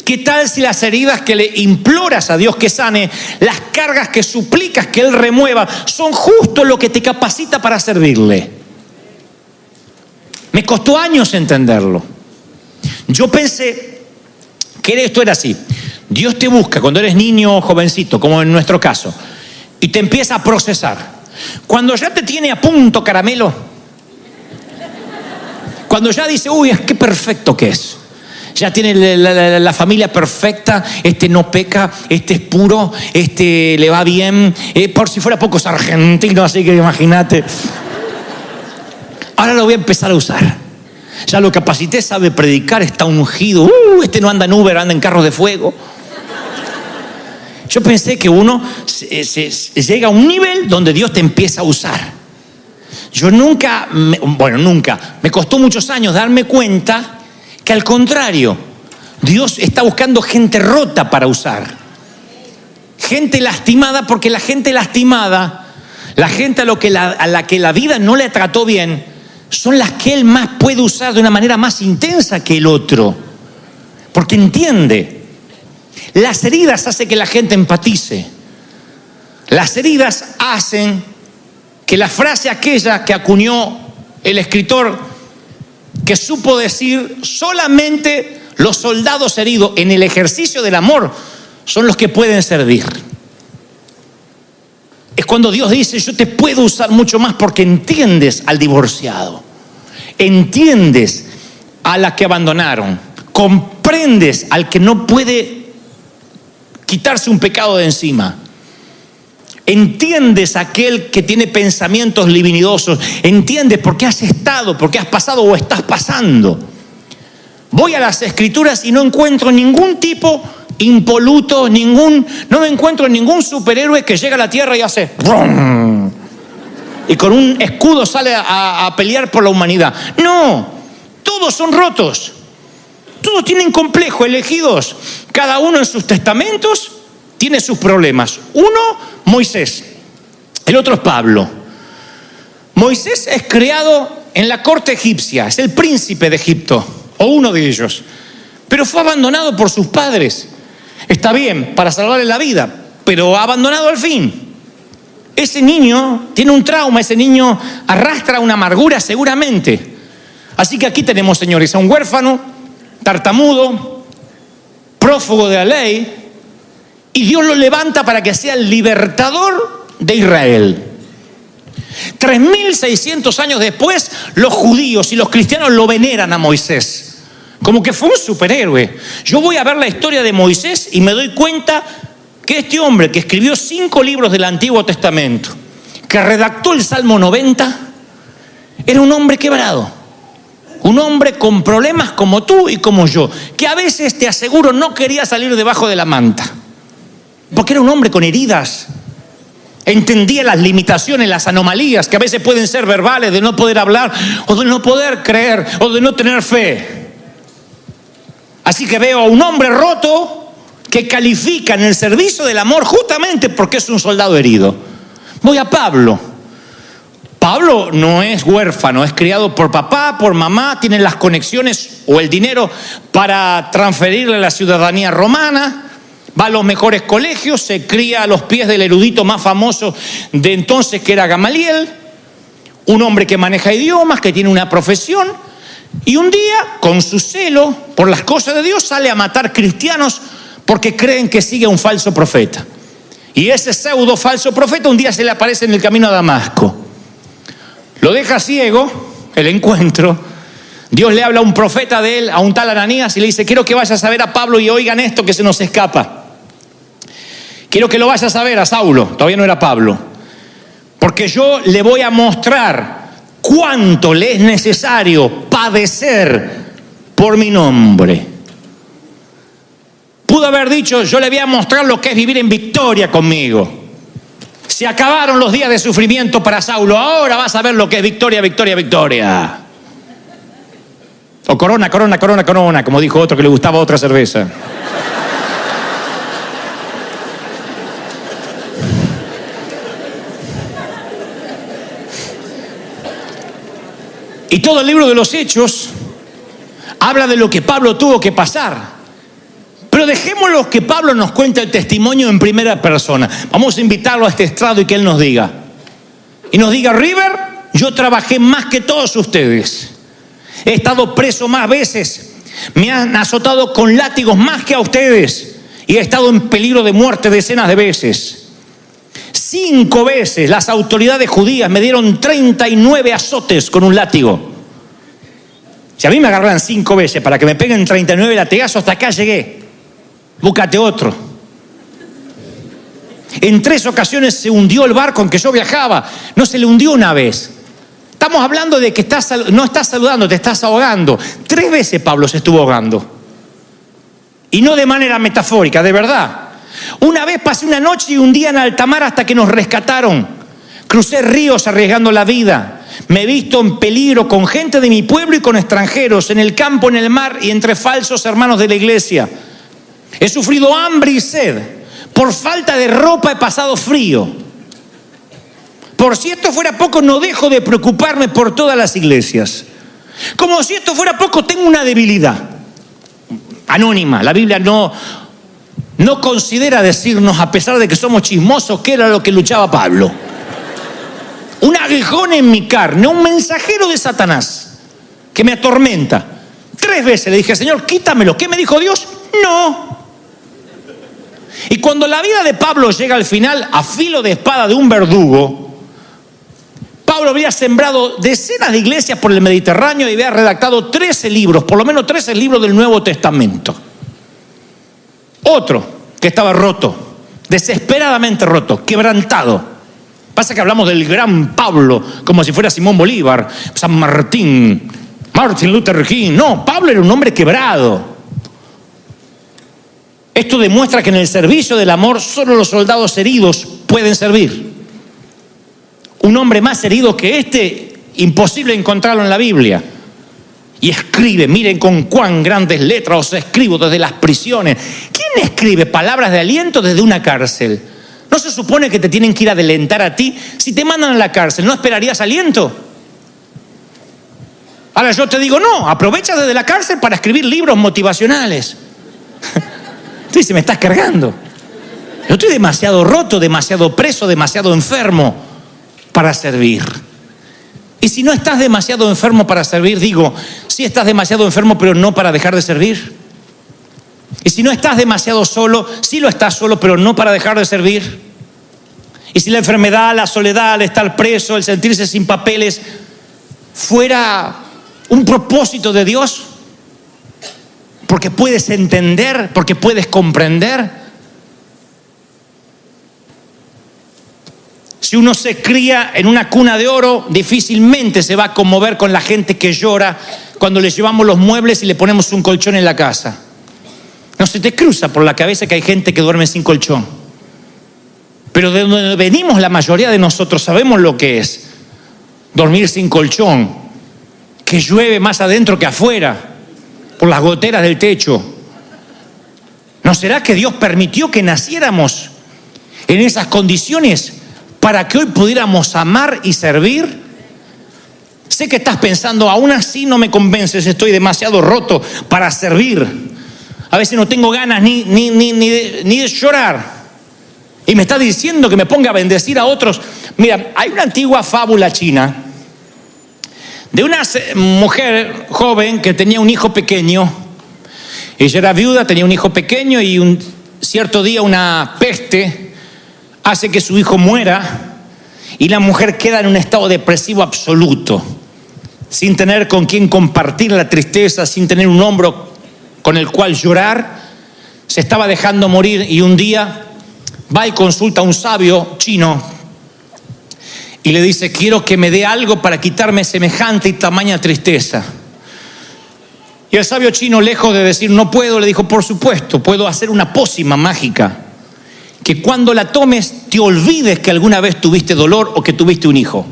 ¿Qué tal si las heridas que le imploras a Dios que sane, las cargas que suplicas que Él remueva, son justo lo que te capacita para servirle? Me costó años entenderlo. Yo pensé que esto era así. Dios te busca cuando eres niño o jovencito, como en nuestro caso, y te empieza a procesar. Cuando ya te tiene a punto, caramelo, cuando ya dice, uy, qué perfecto que es. Ya tiene la familia perfecta, este no peca, este es puro, este le va bien, por si fuera poco es argentino, así que imagínate. Ahora lo voy a empezar a usar. Ya lo capacité, sabe predicar, está ungido. Este no anda en Uber, anda en carros de fuego. Yo pensé que uno llega a un nivel donde Dios te empieza a usar. Yo nunca, me costó muchos años darme cuenta que al contrario, Dios está buscando gente rota para usar. Gente lastimada, porque la gente lastimada, la gente a la que la vida no le trató bien, son las que Él más puede usar de una manera más intensa que el otro. Porque entiende. Las heridas hacen que la gente empatice. Las heridas hacen que la frase aquella que acuñó el escritor, que supo decir, solamente los soldados heridos en el ejercicio del amor son los que pueden servir. Es cuando Dios dice, yo te puedo usar mucho más porque entiendes al divorciado, entiendes a la que abandonaron, comprendes al que no puede quitarse un pecado de encima. Entiendes a aquel que tiene pensamientos libidinosos. Entiendes por qué has estado, por qué has pasado o estás pasando. Voy a las Escrituras y no encuentro ningún tipo impoluto, no me encuentro ningún superhéroe que llega a la tierra y hace ¡brum! Y con un escudo sale a pelear por la humanidad. No, todos son rotos. Todos tienen complejo, elegidos. Cada uno en sus testamentos tiene sus problemas. Uno, Moisés. El otro es Pablo. Moisés es creado en la corte egipcia. Es el príncipe de Egipto, o uno de ellos. Pero fue abandonado por sus padres. Está bien, para salvarle la vida, pero abandonado al fin. Ese niño tiene un trauma, ese niño arrastra una amargura seguramente. Así que aquí tenemos, señores, a un huérfano, tartamudo, prófugo de la ley, y Dios lo levanta para que sea el libertador de Israel. 3.600 años después, los judíos y los cristianos lo veneran a Moisés, como que fue un superhéroe. Yo voy a ver la historia de Moisés y me doy cuenta que este hombre que escribió 5 libros del Antiguo Testamento, que redactó el Salmo 90, era un hombre quebrado. Un hombre con problemas como tú y como yo, que a veces, te aseguro, no quería salir debajo de la manta. Porque era un hombre con heridas. Entendía las limitaciones, las anomalías que a veces pueden ser verbales, de no poder hablar, o de no poder creer, o de no tener fe. Así que veo a un hombre roto que califica en el servicio del amor justamente porque es un soldado herido. Voy a Pablo. Pablo no es huérfano, es criado por papá, por mamá, tiene las conexiones o el dinero para transferirle la ciudadanía romana. Va a los mejores colegios, se cría a los pies del erudito más famoso de entonces, que era Gamaliel, un hombre que maneja idiomas, que tiene una profesión, y un día, con su celo por las cosas de Dios, sale a matar cristianos porque creen que sigue a un falso profeta. Y ese pseudo falso profeta un día se le aparece en el camino a Damasco. Lo deja ciego, el encuentro. Dios le habla a un profeta de él, a un tal Ananías, y le dice, quiero que vayas a ver a Pablo y oigan esto que se nos escapa. Quiero que lo vayas a ver a Saulo, todavía no era Pablo, porque yo le voy a mostrar cuánto le es necesario padecer por mi nombre. Pudo haber dicho, yo le voy a mostrar lo que es vivir en victoria conmigo. Se acabaron los días de sufrimiento para Saulo, ahora vas a ver lo que es victoria, victoria, victoria. O corona, corona, corona, corona, como dijo otro que le gustaba otra cerveza. Y todo el libro de los Hechos habla de lo que Pablo tuvo que pasar. Pero dejémoslo que Pablo nos cuente el testimonio en primera persona. Vamos a invitarlo a este estrado y que él nos diga. Y nos diga: River, yo trabajé más que todos ustedes. He estado preso más veces. Me han azotado con látigos más que a ustedes. Y he estado en peligro de muerte decenas de veces. 5 veces las autoridades judías me dieron 39 azotes con un látigo. Si a mí me agarran 5 veces para que me peguen 39 latigazos, hasta acá llegué. Búscate otro. En 3 ocasiones se hundió el barco en que yo viajaba. No se le hundió una vez. Estamos hablando de que no estás saludando, te estás ahogando. 3 veces Pablo se estuvo ahogando. Y no de manera metafórica, de verdad. Una vez pasé una noche y un día en alta mar hasta que nos rescataron. Crucé ríos arriesgando la vida. Me he visto en peligro con gente de mi pueblo y con extranjeros, en el campo, en el mar y entre falsos hermanos de la iglesia. He sufrido hambre y sed. Por falta de ropa he pasado frío. Por si esto fuera poco, no dejo de preocuparme por todas las iglesias. Como si esto fuera poco, tengo una debilidad anónima. La Biblia no considera decirnos, a pesar de que somos chismosos, qué era lo que luchaba Pablo. Un aguijón en mi carne, un mensajero de Satanás que me atormenta. 3 veces le dije: Señor, quítamelo. ¿Qué me dijo Dios? No. Y cuando la vida de Pablo llega al final, a filo de espada de un verdugo, Pablo había sembrado decenas de iglesias por el Mediterráneo y había redactado 13 libros, por lo menos 13 libros del Nuevo Testamento. Otro que estaba roto, desesperadamente roto, quebrantado. Pasa que hablamos del gran Pablo como si fuera Simón Bolívar, San Martín, Martin Luther King. No, Pablo era un hombre quebrado. Esto demuestra que en el servicio del amor solo los soldados heridos pueden servir. Un hombre más herido que este, imposible encontrarlo en la Biblia. Y escribe, miren con cuán grandes letras os escribo desde las prisiones. ¿Quién escribe palabras de aliento desde una cárcel? ¿No se supone que te tienen que ir a alentar a ti? Si te mandan a la cárcel, ¿no esperarías aliento? Ahora yo te digo, no, aprovecha desde la cárcel para escribir libros motivacionales. Tú dices, me estás cargando. Yo estoy demasiado roto, demasiado preso, demasiado enfermo para servir. Y si no estás demasiado enfermo para servir, digo, sí estás demasiado enfermo, pero no para dejar de servir. Y si no estás demasiado solo, sí lo estás solo, pero no para dejar de servir. Y si la enfermedad, la soledad, el estar preso, el sentirse sin papeles, fuera un propósito de Dios, porque puedes entender, porque puedes comprender. Si uno se cría en una cuna de oro, difícilmente se va a conmover con la gente que llora cuando le llevamos los muebles y le ponemos un colchón en la casa. No se te cruza por la cabeza que hay gente que duerme sin colchón. Pero de donde venimos la mayoría de nosotros sabemos lo que es dormir sin colchón, que llueve más adentro que afuera, por las goteras del techo. ¿No será que Dios permitió que naciéramos en esas condiciones para que hoy pudiéramos amar y servir? Sé que estás pensando, aún así no me convences, estoy demasiado roto para servir. A veces no tengo ganas ni de llorar. Y me está diciendo que me ponga a bendecir a otros. Mira, hay una antigua fábula china de una mujer joven que tenía un hijo pequeño. Ella era viuda, tenía un hijo pequeño y un cierto día una peste hace que su hijo muera y la mujer queda en un estado depresivo absoluto, sin tener con quien compartir la tristeza, sin tener un hombro con el cual llorar. Se estaba dejando morir y un día va y consulta a un sabio chino y le dice: quiero que me dé algo para quitarme semejante y tamaña tristeza. Y el sabio chino, lejos de decir no puedo, le dijo: por supuesto, puedo hacer una pócima mágica que cuando la tomes te olvides que alguna vez tuviste dolor o que tuviste un hijo.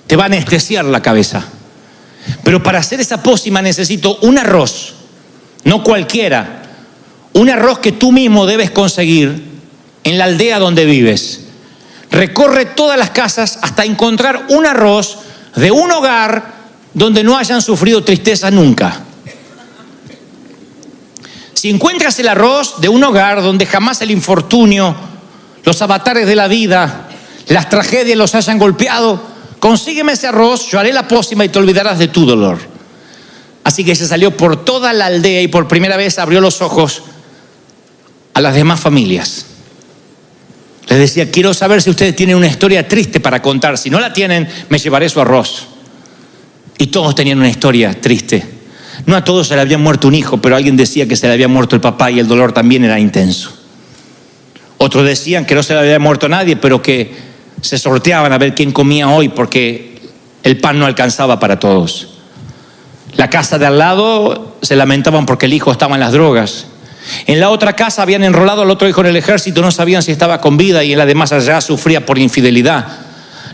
Te va a anestesiar la cabeza. Pero para hacer esa pócima necesito un arroz, no cualquiera, un arroz que tú mismo debes conseguir en la aldea donde vives. Recorre todas las casas hasta encontrar un arroz de un hogar donde no hayan sufrido tristeza nunca. Si encuentras el arroz de un hogar donde jamás el infortunio, los avatares de la vida, las tragedias los hayan golpeado, consígueme ese arroz, yo haré la pócima y te olvidarás de tu dolor. Así que se salió por toda la aldea y por primera vez abrió los ojos a las demás familias. Les decía, quiero saber si ustedes tienen una historia triste para contar. Si no la tienen, me llevaré su arroz. Y todos tenían una historia triste. No a todos se le había muerto un hijo, pero alguien decía que se le había muerto el papá y el dolor también era intenso. Otros decían que no se le había muerto nadie, pero que se sorteaban a ver quién comía hoy porque el pan no alcanzaba para todos. La casa de al lado se lamentaban porque el hijo estaba en las drogas. En la otra casa habían enrolado al otro hijo en el ejército, no sabían si estaba con vida, y en la de más allá sufría por infidelidad.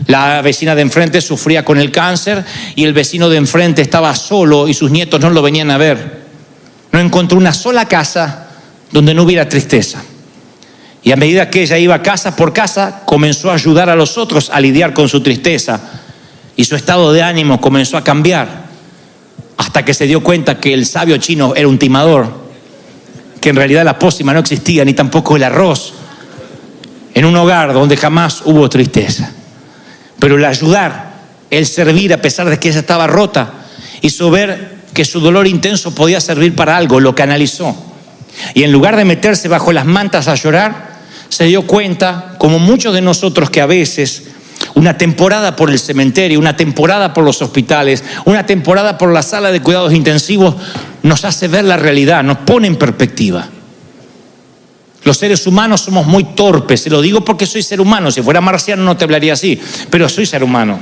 La vecina de enfrente sufría con el cáncer y el vecino de enfrente estaba solo y sus nietos no lo venían a ver. No encontró una sola casa donde no hubiera tristeza. Y a medida que ella iba casa por casa, comenzó a ayudar a los otros a lidiar con su tristeza. Y su estado de ánimo comenzó a cambiar. Hasta que se dio cuenta que el sabio chino era un timador. Que en realidad la pócima no existía, ni tampoco el arroz. En un hogar donde jamás hubo tristeza. Pero el ayudar, el servir a pesar de que ella estaba rota, hizo ver que su dolor intenso podía servir para algo, lo canalizó. Y en lugar de meterse bajo las mantas a llorar, se dio cuenta, como muchos de nosotros, que a veces una temporada por el cementerio, una temporada por los hospitales, una temporada por la sala de cuidados intensivos nos hace ver la realidad, nos pone en perspectiva. Los seres humanos somos muy torpes, se lo digo porque soy ser humano. Si fuera marciano no te hablaría así, pero soy ser humano.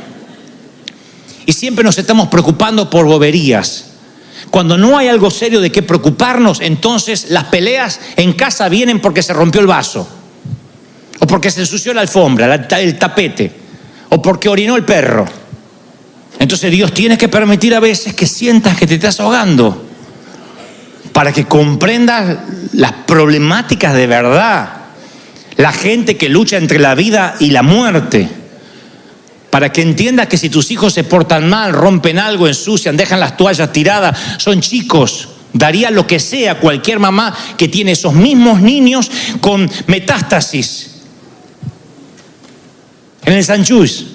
Y siempre nos estamos preocupando por boberías. Cuando no hay algo serio de qué preocuparnos, entonces las peleas en casa vienen porque se rompió el vaso, o porque se ensució la alfombra, el tapete, o porque orinó el perro. Entonces Dios tiene que permitir a veces que sientas que te estás ahogando, para que comprendas las problemáticas de verdad. La gente que lucha entre la vida y la muerte. Para que entiendas que si tus hijos se portan mal, rompen algo, ensucian, dejan las toallas tiradas, son chicos. Daría lo que sea cualquier mamá que tiene esos mismos niños con metástasis en el Sanchús.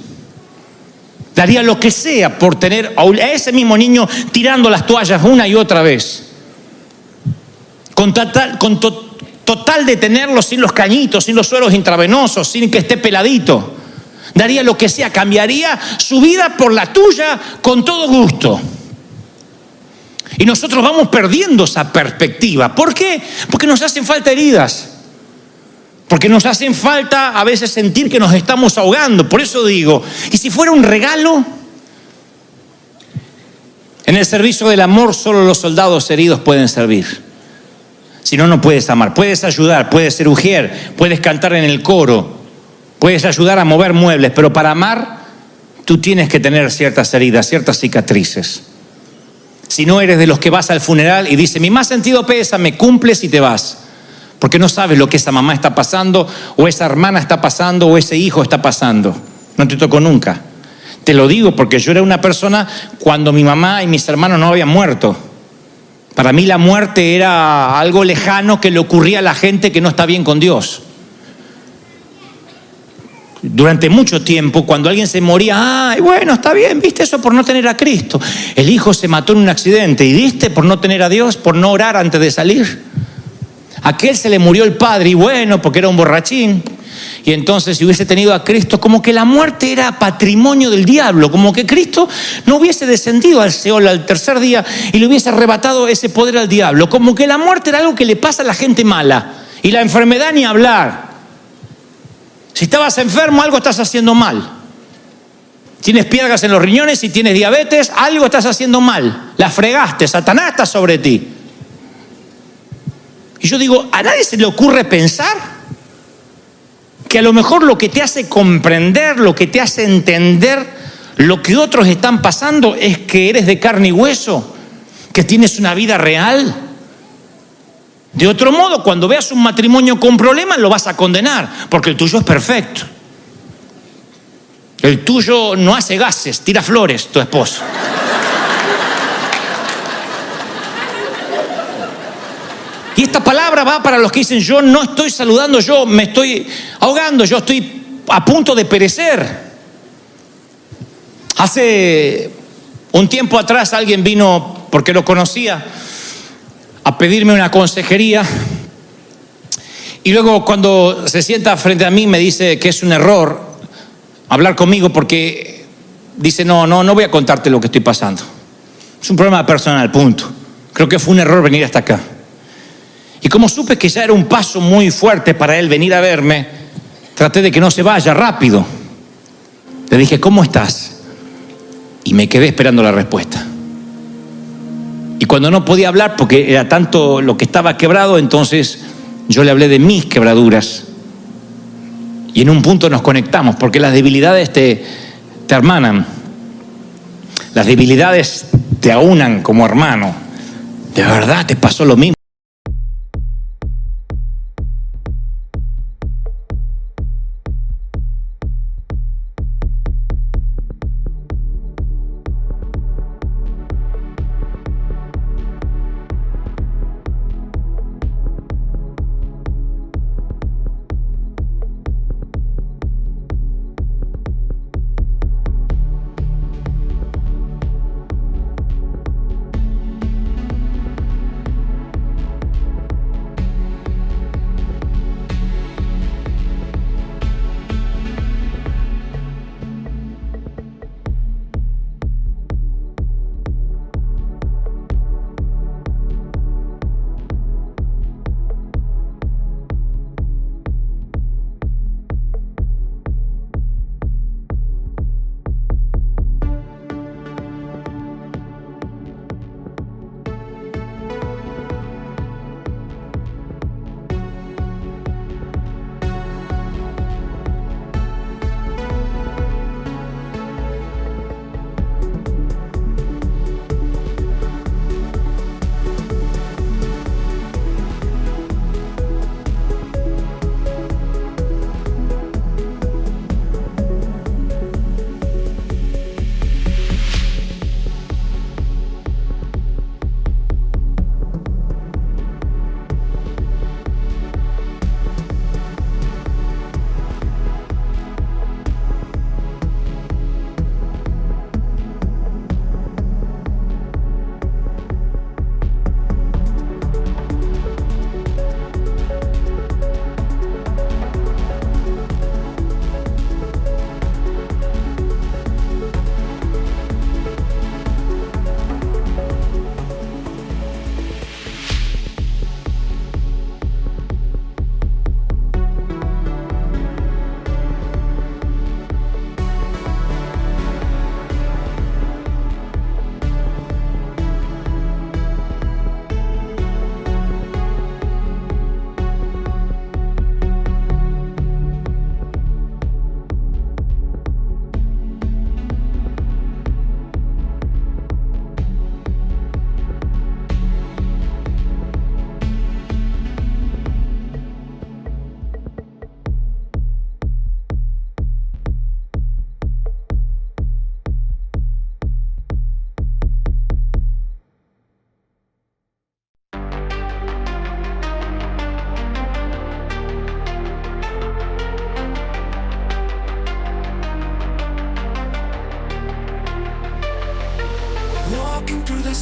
Daría lo que sea por tener a ese mismo niño tirando las toallas una y otra vez. Con total de tenerlo sin los cañitos, sin los sueros intravenosos, sin que esté peladito. Daría lo que sea, cambiaría su vida por la tuya con todo gusto. Y nosotros vamos perdiendo esa perspectiva. ¿Por qué? Porque nos hacen falta heridas. Porque nos hacen falta a veces sentir que nos estamos ahogando. Por eso digo, ¿y si fuera un regalo? En el servicio del amor solo los soldados heridos pueden servir. Si no, no puedes amar. Puedes ayudar, puedes ser ujier, puedes cantar en el coro, puedes ayudar a mover muebles, pero para amar tú tienes que tener ciertas heridas, ciertas cicatrices. Si no eres de los que vas al funeral y dice, mi más sentido pésame, cumples y te vas. Porque no sabes lo que esa mamá está pasando, o esa hermana está pasando, o ese hijo está pasando. No te tocó nunca. Te lo digo porque yo era una persona cuando mi mamá y mis hermanos no habían muerto. Para mí la muerte era algo lejano que le ocurría a la gente que no está bien con Dios. Durante mucho tiempo, cuando alguien se moría, ay, bueno, está bien, viste, eso por no tener a Cristo. El hijo se mató en un accidente, y viste, por no tener a Dios, por no orar antes de salir. A aquel se le murió el padre, y bueno, porque era un borrachín. Y entonces si hubiese tenido a Cristo, como que la muerte era patrimonio del diablo, como que Cristo no hubiese descendido al Seol al tercer día y le hubiese arrebatado ese poder al diablo, como que la muerte era algo que le pasa a la gente mala, y la enfermedad ni hablar. Si estabas enfermo, algo estás haciendo mal. Tienes piedras en los riñones, si tienes diabetes, algo estás haciendo mal. La fregaste, Satanás está sobre ti. Y yo digo, ¿a nadie se le ocurre pensar que a lo mejor lo que te hace comprender, lo que te hace entender lo que otros están pasando es que eres de carne y hueso, que tienes una vida real? De otro modo, cuando veas un matrimonio con problemas, lo vas a condenar, porque el tuyo es perfecto. El tuyo no hace gases, tira flores, tu esposo. Y esta palabra va para los que dicen, yo no estoy saludando, yo me estoy ahogando, yo estoy a punto de perecer. Hace un tiempo atrás alguien vino, porque lo conocía, a pedirme una consejería. Y luego cuando se sienta frente a mí me dice que es un error hablar conmigo porque dice, no voy a contarte lo que estoy pasando. Es un problema personal, punto. Creo que fue un error venir hasta acá. Y como supe que ya era un paso muy fuerte para él venir a verme, traté de que no se vaya rápido. Le dije, ¿cómo estás? Y me quedé esperando la respuesta. Y cuando no podía hablar porque era tanto lo que estaba quebrado, entonces yo le hablé de mis quebraduras. Y en un punto nos conectamos, porque las debilidades te hermanan. Las debilidades te aunan como hermano. ¿De verdad te pasó lo mismo?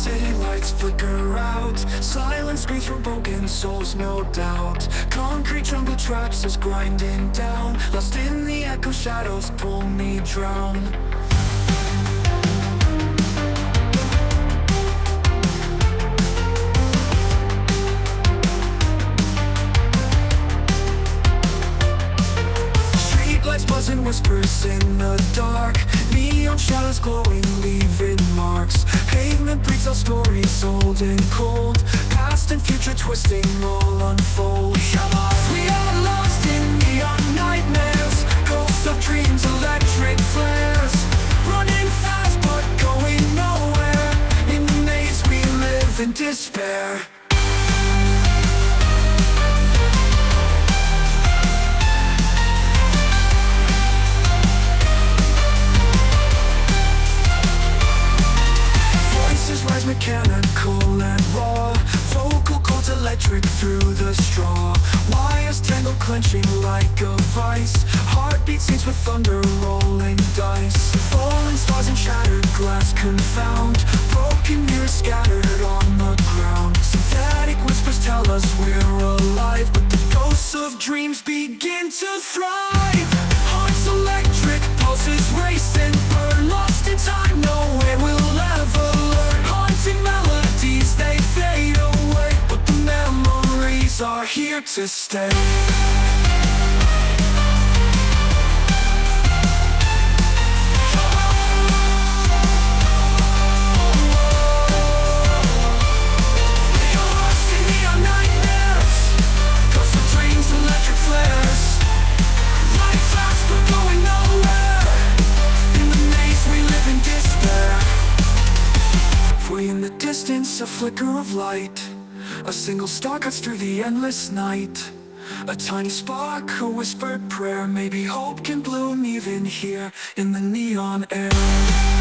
city lights flicker out. Silence screams from broken souls, no doubt. Concrete jungle traps us grinding down. Lost in the echo, shadows pull me drown. Streetlights buzzing, whispers in the dark. Neon shadows glowing, leaving marks. Pavement breathes our stories, old and cold. Past and future twisting, all unfold. We are lost in neon nightmares. Ghosts of dreams, electric flares. Running fast but going nowhere. In the maze we live in despair. Rise mechanical and raw. Vocal cords electric. electric through the straw. Wires tangled, clenching like a vice. Heartbeat sings with thunder, rolling dice. Falling stars and shattered glass confound. Broken mirrors scattered on the ground. Synthetic whispers tell us we're alive, but the ghosts of dreams begin to thrive. Hearts electric, pulses racing, burn lost in time, no way we'll ever learn. Haunting melodies, they fade away, but the memories are here to stay. A flicker of light, a single star cuts through the endless night. A tiny spark, a whispered prayer, maybe hope can bloom even here in the neon air.